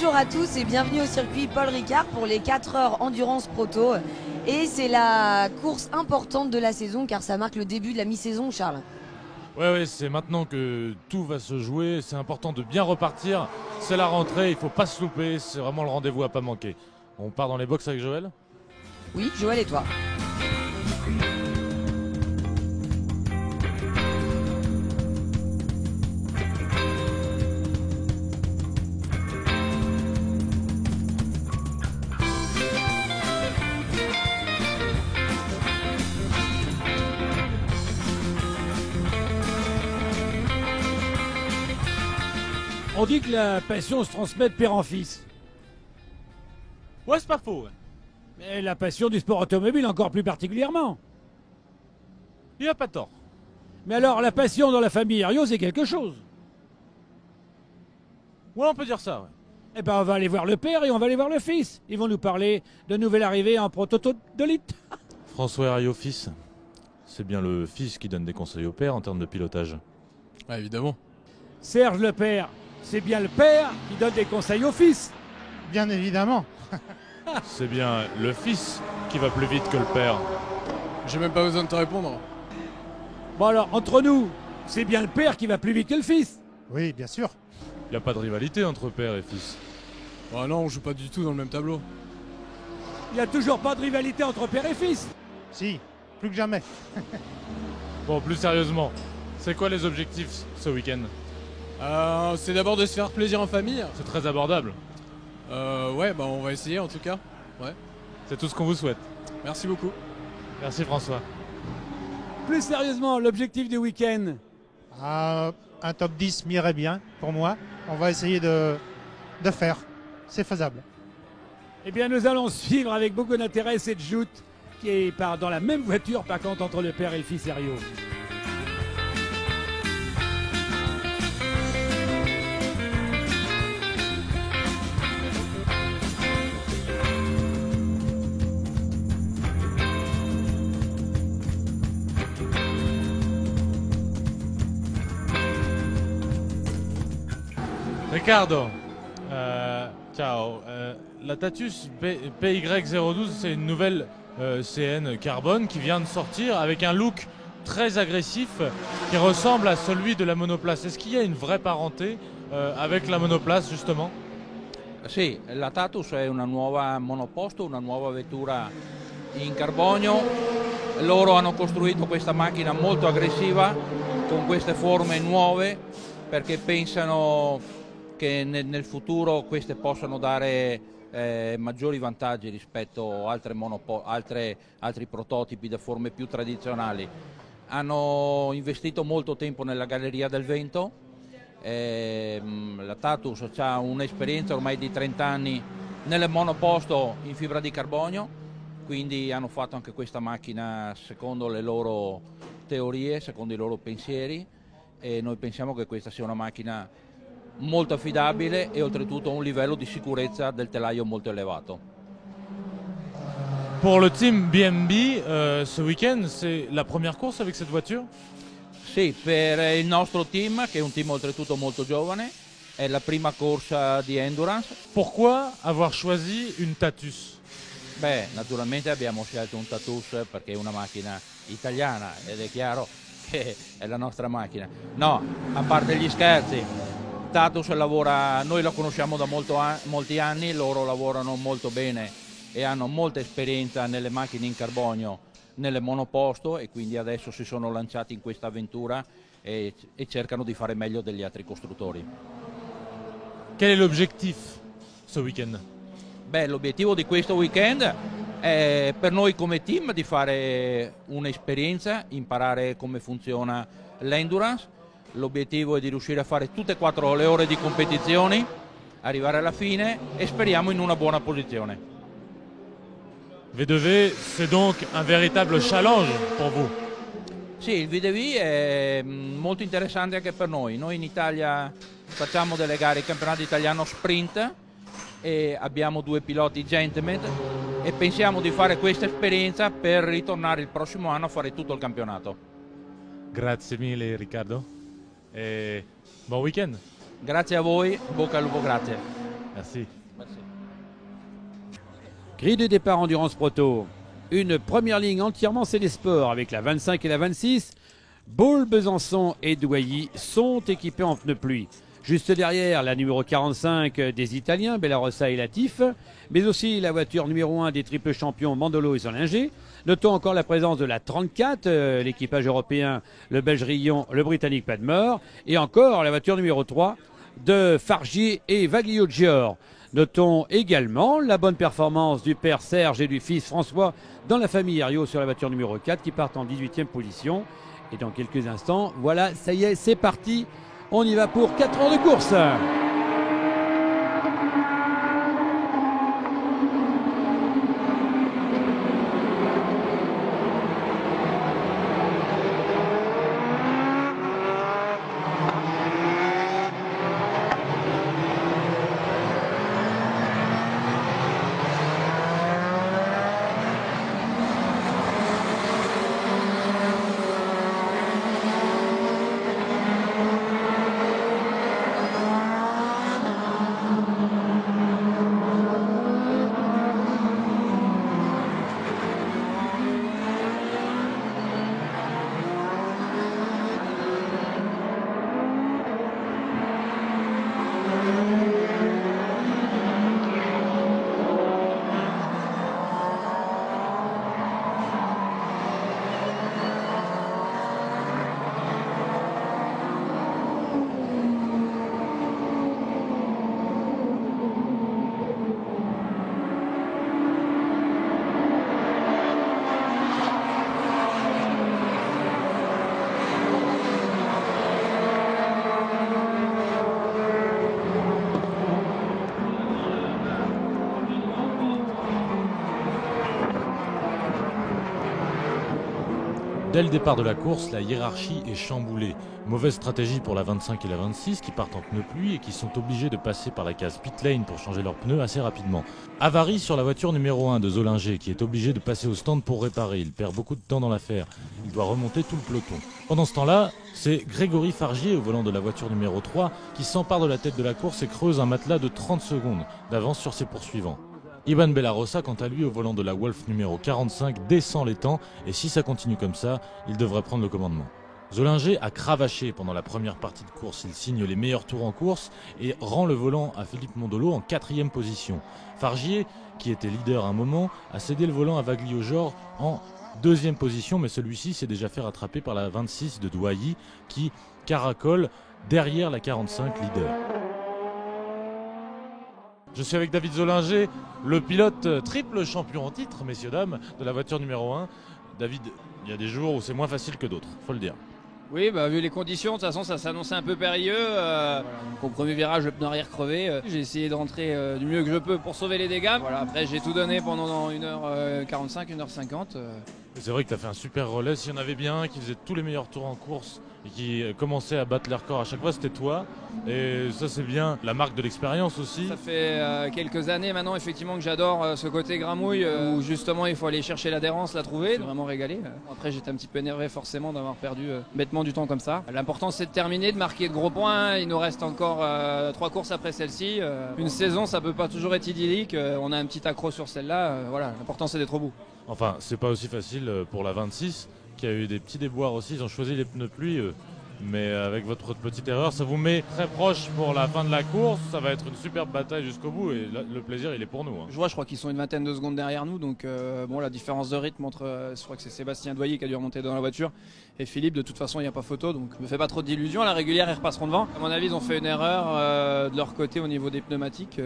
Bonjour à tous et bienvenue au circuit Paul Ricard pour les 4 heures Endurance Proto. Et c'est la course importante de la saison car ça marque le début de la mi-saison, Charles. Ouais, c'est maintenant que tout va se jouer, c'est important de bien repartir. C'est la rentrée, il faut pas se louper, c'est vraiment le rendez-vous à pas manquer. On part dans les box avec Joël? Oui, Joël et toi. On dit que la passion se transmet de père en fils. Ouais, c'est pas faux. Ouais. Mais la passion du sport automobile encore plus particulièrement. Il a pas tort. Mais alors, la passion dans la famille Herriot, c'est quelque chose. Ouais, on peut dire ça. Ouais. Eh ben, on va aller voir le père et on va aller voir le fils. Ils vont nous parler de nouvelle arrivée en prototolite. François Herriot, fils. C'est bien le fils qui donne des conseils au père en termes de pilotage. Ah, évidemment. Serge le père, c'est bien le père qui donne des conseils au fils. Bien évidemment. C'est bien le fils qui va plus vite que le père. J'ai même pas besoin de te répondre. Bon alors, entre nous, c'est bien le père qui va plus vite que le fils. Oui, bien sûr. Il n'y a pas de rivalité entre père et fils. Ah non, on joue pas du tout dans le même tableau. Il n'y a toujours pas de rivalité entre père et fils. Si, plus que jamais. Bon, plus sérieusement, c'est quoi les objectifs ce week-end? C'est d'abord de se faire plaisir en famille. C'est très abordable. Ouais, bah on va essayer en tout cas. Ouais. C'est tout ce qu'on vous souhaite. Merci beaucoup. Merci François. Plus sérieusement, l'objectif du week-end. Un top 10 m'irait bien pour moi. On va essayer de faire. C'est faisable. Eh bien, nous allons suivre avec beaucoup d'intérêt cette joute qui part dans la même voiture, par contre, entre le père et le fils Herriot. Ricardo, ciao. La Tatus PY012, c'est une nouvelle CN carbone qui vient de sortir avec un look très agressif qui ressemble à celui de la monoplace. Est-ce qu'il y a une vraie parenté avec la monoplace justement? Sì, la Tatus è una nuova monoposto, una nuova vettura in carbonio. Loro hanno costruito questa macchina molto aggressiva con queste forme nuove perché pensano che nel futuro queste possano dare maggiori vantaggi rispetto a altri prototipi da forme più tradizionali. Hanno investito molto tempo nella galleria del vento. La Tatus ha un'esperienza ormai di 30 anni nelle monoposto in fibra di carbonio, quindi hanno fatto anche questa macchina secondo le loro teorie, secondo i loro pensieri, e noi pensiamo che questa sia una macchina molto affidabile e oltretutto a un livello di sicurezza del telaio molto elevato. Pour le team BMB, ce week-end, c'est la première course avec cette voiture? Sì, per il nostro team, che è un team oltretutto molto giovane, è la prima corsa di endurance. Pourquoi avoir choisi une Tatus? Beh, naturalmente abbiamo scelto un Tatus perché è una macchina italiana ed è chiaro che è la nostra macchina. No, a parte gli scherzi, Tatus lavora, noi la conosciamo da molti anni, loro lavorano molto bene e hanno molta esperienza nelle macchine in carbonio, nelle monoposto, e quindi adesso si sono lanciati in questa avventura e cercano di fare meglio degli altri costruttori. Quel est l'objectif ce week-end? Beh, l'obiettivo di questo weekend è per noi come team di fare un'esperienza, imparare come funziona l'endurance. L'obiettivo è di riuscire a fare tutte e 4 le ore di competizioni, arrivare alla fine e speriamo in una buona posizione. V2V, c'est donc un véritable challenge pour vous? Sì, il VDV è molto interessante anche per noi. Noi in Italia facciamo delle gare, il campionato italiano sprint, e abbiamo 2 piloti gentleman e pensiamo di fare questa esperienza per ritornare il prossimo anno a fare tutto il campionato. Grazie mille Riccardo e buon week-end. Grazie a voi, bocca al lupo, grazie. Merci. Grille de départ Endurance Proto. Une première ligne entièrement c'est des sports avec la 25 et la 26. Baule, Besançon et Douailly sont équipés en pneus pluie. Juste derrière, la numéro 45 des Italiens, Bellarossa et Latif, mais aussi la voiture numéro 1 des triples champions Mandolo et Solinger. Notons encore la présence de la 34, l'équipage européen, le Belge Rillon, le Britannique Padmore, et encore la voiture numéro 3 de Fargier et Vaglio-Gior. Notons également la bonne performance du père Serge et du fils François dans la famille Herriot sur la voiture numéro 4 qui partent en 18e position. Et dans quelques instants, voilà, ça y est, c'est parti. On y va pour 4 heures de course. Dès le départ de la course, la hiérarchie est chamboulée. Mauvaise stratégie pour la 25 et la 26 qui partent en pneus pluie et qui sont obligés de passer par la case pit lane pour changer leurs pneus assez rapidement. Avarie sur la voiture numéro 1 de Zolinger qui est obligé de passer au stand pour réparer. Il perd beaucoup de temps dans l'affaire. Il doit remonter tout le peloton. Pendant ce temps-là, c'est Grégory Fargier au volant de la voiture numéro 3 qui s'empare de la tête de la course et creuse un matelas de 30 secondes d'avance sur ses poursuivants. Iban Bellarossa, quant à lui, au volant de la Wolf numéro 45, descend les temps et si ça continue comme ça, il devrait prendre le commandement. Zolinger a cravaché pendant la première partie de course. Il signe les meilleurs tours en course et rend le volant à Philippe Mondolo en 4e position. Fargier, qui était leader à un moment, a cédé le volant à Vaglio-Gior en 2e position, mais celui-ci s'est déjà fait rattraper par la 26 de Douailly qui caracole derrière la 45 leader. Je suis avec David Zolinger, le pilote triple champion en titre, messieurs dames, de la voiture numéro 1. David, il y a des jours où c'est moins facile que d'autres, faut le dire. Oui, bah, vu les conditions, de toute façon ça s'annonçait un peu périlleux. Donc, au premier virage, le pneu arrière crevé. J'ai essayé de rentrer du mieux que je peux pour sauver les dégâts. Voilà, après j'ai tout donné pendant 1h45, 1h50. C'est vrai que tu as fait un super relais. S'il y en avait bien un qui faisait tous les meilleurs tours en course et qui commençait à battre les records à chaque fois, c'était toi. Et ça, c'est bien la marque de l'expérience aussi. Ça fait quelques années maintenant, effectivement, que j'adore ce côté gramouille où justement il faut aller chercher l'adhérence, la trouver. Vraiment régalé. Après, j'étais un petit peu énervé forcément d'avoir perdu bêtement du temps comme ça. L'important, c'est de terminer, de marquer de gros points. Il nous reste encore 3 courses après celle-ci. Une saison, ça peut pas toujours être idyllique. On a un petit accro sur celle-là. Voilà, l'important, c'est d'être au bout. Enfin, c'est pas aussi facile pour la 26 qui a eu des petits déboires aussi. Ils ont choisi les pneus pluie, mais avec votre petite erreur, ça vous met très proche pour la fin de la course. Ça va être une superbe bataille jusqu'au bout et le plaisir, il est pour nous. Hein. Je crois qu'ils sont une vingtaine de secondes derrière nous. Donc, bon, la différence de rythme entre, je crois que c'est Sébastien Douailly qui a dû remonter dans la voiture et Philippe. De toute façon, il n'y a pas photo, donc ne me fais pas trop d'illusions. À la régulière, ils repasseront devant. À mon avis, ils ont fait une erreur de leur côté au niveau des pneumatiques.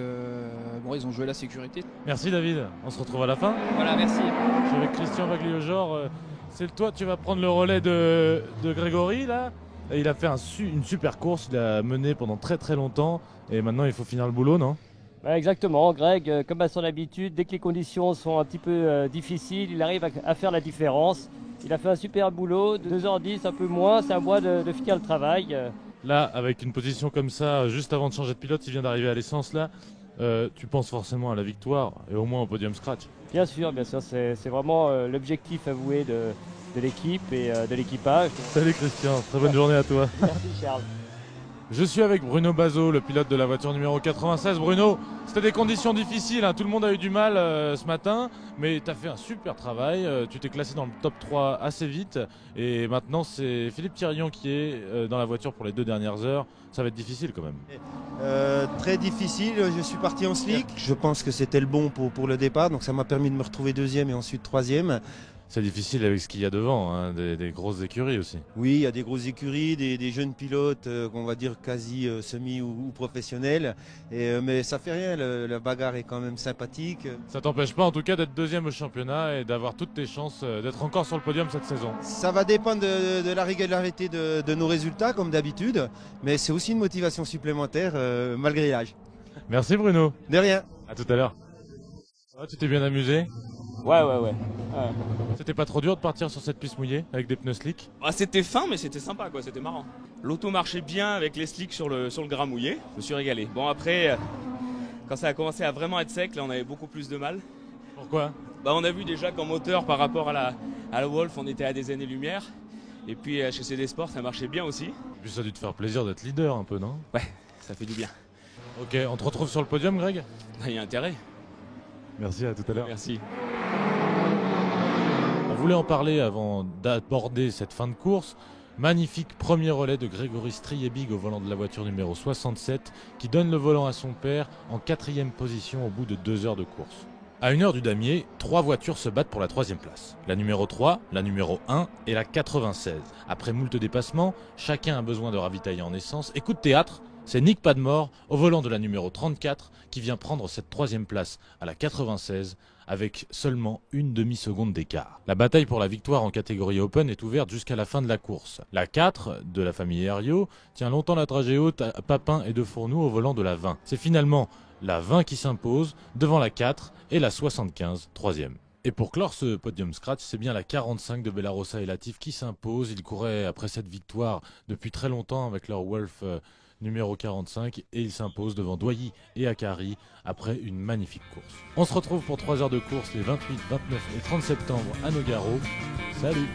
Bon, ils ont joué la sécurité. Merci David. On se retrouve à la fin. Voilà, merci. Je suis avec Christian Vaglio-Gior. C'est toi, tu vas prendre le relais de Grégory là. Et il a fait une super course, il a mené pendant très très longtemps et maintenant il faut finir le boulot, non? Exactement, Greg, comme à son habitude, dès que les conditions sont un petit peu difficiles, il arrive à faire la différence. Il a fait un super boulot, 2h10, un peu moins, c'est à moi de finir le travail. Là, avec une position comme ça, juste avant de changer de pilote, il vient d'arriver à l'essence là, tu penses forcément à la victoire et au moins au podium scratch? Bien sûr, c'est vraiment l'objectif avoué de de l'équipe et de l'équipage. Salut Christian, très bonne journée à toi. Merci Charles. Je suis avec Bruno Bazot, le pilote de la voiture numéro 96. Bruno, c'était des conditions difficiles, hein. Tout le monde a eu du mal ce matin, mais tu as fait un super travail. Tu t'es classé dans le top 3 assez vite. Et maintenant, c'est Philippe Thirion qui est dans la voiture pour les 2 dernières heures. Ça va être difficile quand même. Très difficile, je suis parti en slick. Je pense que c'était le bon pour le départ, donc ça m'a permis de me retrouver 2e et ensuite 3e. C'est difficile avec ce qu'il y a devant, hein, des grosses écuries aussi. Oui, il y a des grosses écuries, des jeunes pilotes, qu'on va dire quasi semi ou professionnels. Mais ça fait rien, la bagarre est quand même sympathique. Ça t'empêche pas en tout cas d'être 2e au championnat et d'avoir toutes tes chances d'être encore sur le podium cette saison. Ça va dépendre de la régularité de nos résultats comme d'habitude, mais c'est aussi une motivation supplémentaire malgré l'âge. Merci Bruno. De rien. À tout à l'heure. Tu t'es bien amusé? Ouais. C'était pas trop dur de partir sur cette piste mouillée avec des pneus slick? Ah, c'était fin, mais c'était sympa, quoi. C'était marrant. L'auto marchait bien avec les slicks sur le gras mouillé. Je me suis régalé. Bon, après, quand ça a commencé à vraiment être sec, là, on avait beaucoup plus de mal. Pourquoi? On a vu déjà qu'en moteur, par rapport à la Wolf, on était à des années-lumière. Et puis chez CD Sport, ça marchait bien aussi. Et puis ça a dû te faire plaisir d'être leader un peu, non? Ouais, ça fait du bien. Ok, on te retrouve sur le podium, Greg? Il y a intérêt. Merci, à tout à l'heure. Merci. On voulait en parler avant d'aborder cette fin de course. Magnifique premier relais de Grégory Striebig au volant de la voiture numéro 67 qui donne le volant à son père en 4e position au bout de 2 heures de course. À 1 heure du damier, 3 voitures se battent pour la 3e place. La numéro 3, la numéro 1 et la 96. Après moult dépassements, chacun a besoin de ravitailler en essence. Et coup de théâtre, c'est Nick Padmore au volant de la numéro 34 qui vient prendre cette 3e place à la 96 avec seulement une demi-seconde d'écart. La bataille pour la victoire en catégorie Open est ouverte jusqu'à la fin de la course. La 4 de la famille Herriot tient longtemps la dragée haute à Papin et de Fournoux au volant de la 20. C'est finalement la 20 qui s'impose devant la 4 et la 75 3e. Et pour clore ce podium scratch, c'est bien la 45 de Bellarossa et Latif qui s'impose. Ils couraient après cette victoire depuis très longtemps avec leur Wolf numéro 45 et ils s'imposent devant Doilly et Akari après une magnifique course. On se retrouve pour 3 heures de course les 28, 29 et 30 septembre à Nogaro. Salut!